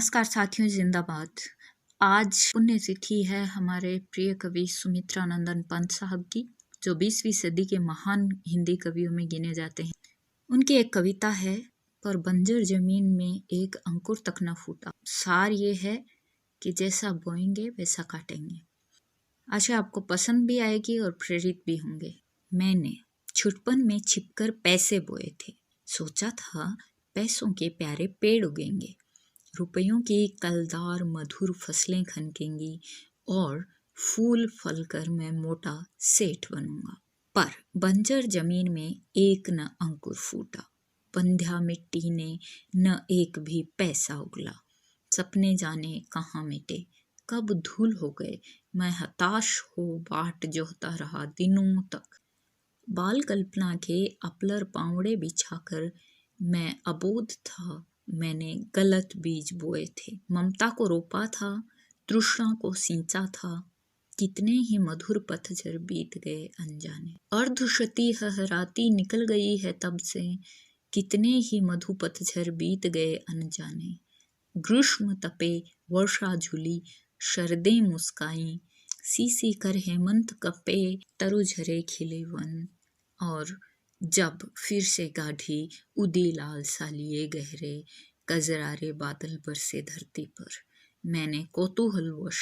नमस्कार साथियों, जिंदाबाद। आज पुण्यतिथि है हमारे प्रिय कवि सुमित्रानंदन पंत साहब की, जो 20वीं सदी के महान हिंदी कवियों में गिने जाते हैं। उनकी एक कविता है, पर बंजर जमीन में एक अंकुर तक न फूटा। सार ये है कि जैसा बोएंगे वैसा काटेंगे। आशा आपको पसंद भी आएगी और प्रेरित भी होंगे। मैंने छुटपन में छिपकर पैसे बोए थे, सोचा था पैसों के प्यारे पेड़ उगेंगे, रुपयों की कलदार मधुर फसलें खनकेंगी और फूल फल कर मैं मोटा सेठ बनूंगा। पर बंजर जमीन में एक न अंकुर फूटा, बंध्या मिट्टी ने न एक भी पैसा उगला। सपने जाने कहाँ मिटे, कब धूल हो गए, मैं हताश हो बाट जोहता रहा दिनों तक। बाल कल्पना के अपलर पावड़े बिछाकर मैं अबोध था, मैंने गलत बीज बोए थे। ममता को रोपा था, तृष्णा को सींचा था, कितने ही मधुर पतझड़ बीत गए अनजाने। अर्धशती हहराती निकल गई है तब से, कितने ही मधु पतझड़ बीत गए अनजाने। ग्रीष्म तपे वर्षा झूली, शरदें मुस्काई, सी कर हेमंत कपे, तरु झरे खिले वन। और जब फिर से गाढ़ी उदी लाल सालिए गहरे, कजरारे बादल बरसे धरती पर, मैंने कौतूहलवश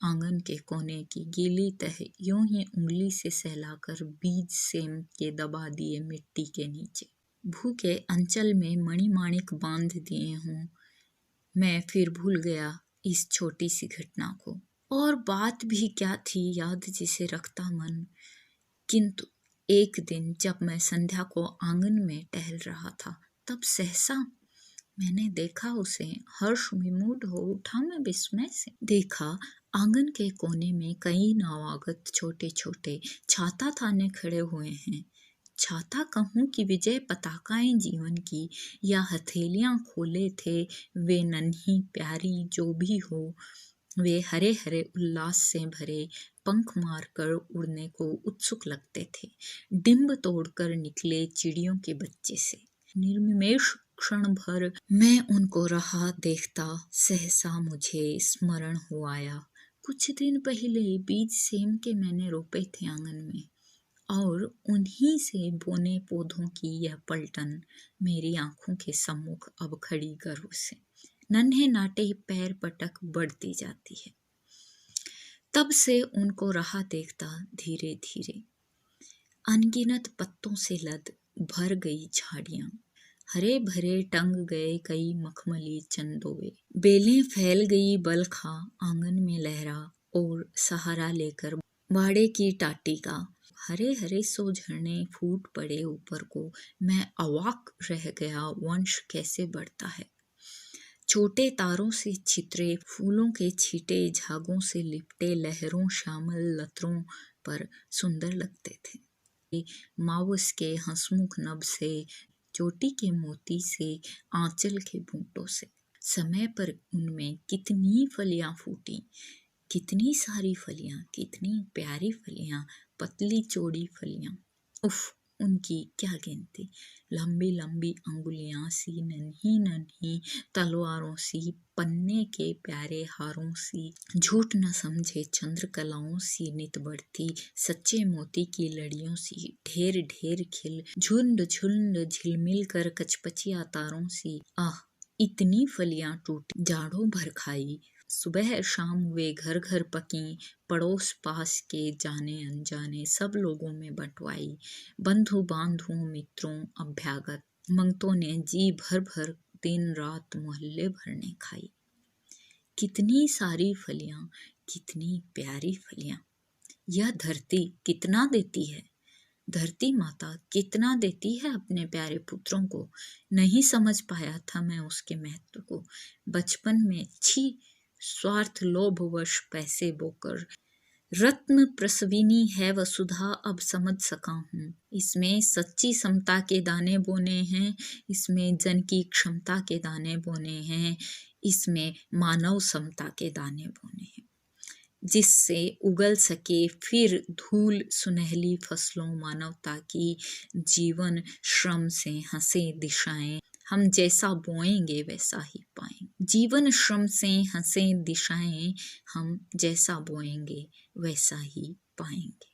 आंगन के कोने की गीली तह यूं ही उंगली से सहलाकर बीज सेम के दबा दिए मिट्टी के नीचे। भूखे अंचल में मणिमाणिक बांध दिए हूँ, मैं फिर भूल गया इस छोटी सी घटना को। और बात भी क्या थी याद जिसे रखता मन, किंतु एक दिन जब मैं संध्या को आंगन में टहल रहा था, तब सहसा मैंने देखा उसे। हर्ष विमूढ़ हो उठा मैं विस्मय से। देखा आंगन के कोने में कई नवागत छोटे छोटे छाता थाने खड़े हुए हैं। छाता कहूँ कि विजय पताकाएं जीवन की, या हथेलियां खोले थे वे नन्ही प्यारी, जो भी हो वे हरे हरे उल्लास से भरे, पंख मारकर उड़ने को उत्सुक लगते थे, डिंब तोड़कर निकले चिड़ियों के बच्चे से। निर्निमेष क्षण भर मैं उनको रहा देखता, सहसा मुझे स्मरण हो आया, कुछ दिन पहले बीज सेम के मैंने रोपे थे आंगन में, और उन्हीं से बोने पौधों की यह पलटन मेरी आंखों के सम्मुख अब खड़ी गर्व से नन्हे नाटे पैर पटक बढ़ती जाती है। तब से उनको रहा देखता, धीरे धीरे अनगिनत पत्तों से लद भर गई झाड़ियां, हरे भरे टंग गए कई मखमली चंदोवे, बेलें फैल गई बलखा आंगन में लहरा, और सहारा लेकर बाड़े की टाटी का हरे हरे सो झरने फूट पड़े ऊपर को। मैं अवाक रह गया, वंश कैसे बढ़ता है। छोटे तारों से छितरे फूलों के छींटे झागों से लिपटे लहरों श्यामल लतरों पर सुंदर लगते थे। माउस के हंसमुख नभ से, चोटी के मोती से, आंचल के बूंटों से, समय पर उनमें कितनी फलियां फूटी, कितनी सारी फलियां, कितनी प्यारी फलियां, पतली चौड़ी फलियां, उफ उनकी क्या गिनती। लंबी लंबी अंगुलियां सी, नन्ही नन्ही तलवारों सी, पन्ने के प्यारे हारों सी, झूठ न समझे चंद्रकलाओं सी नित बढ़ती, सच्चे मोती की लड़ियों सी, ढेर ढेर खिल झुंड झुंड झिलमिल कर कचपचिया तारों सी। आह इतनी फलियां टूटी, जाड़ों भर खाई, सुबह शाम वे घर घर पकी, पड़ोस पास के जाने अनजाने सब लोगों में बंटवाई, बंधु बांधु मित्रों अभ्यागत मंगतों ने जी भर भर दिन रात मोहल्ले भर ने खाई। कितनी सारी फलियां, कितनी प्यारी फलियां। यह धरती कितना देती है, धरती माता कितना देती है अपने प्यारे पुत्रों को। नहीं समझ पाया था मैं उसके महत्व को। बचपन में छी स्वार्थ लोभवश पैसे बोकर, रत्न प्रसविनी है वसुधा अब समझ सका हूँ। इसमें सच्ची समता के दाने बोने हैं, इसमें जन की क्षमता के दाने बोने हैं, इसमें मानव समता के दाने बोने हैं, जिससे उगल सके फिर धूल सुनहली फसलों मानवता की। जीवन श्रम से हंसे दिशाएं, हम जैसा बोएंगे वैसा ही पाएंगे। जीवन श्रम से हंसे दिशाएं, हम जैसा बोएंगे वैसा ही पाएंगे।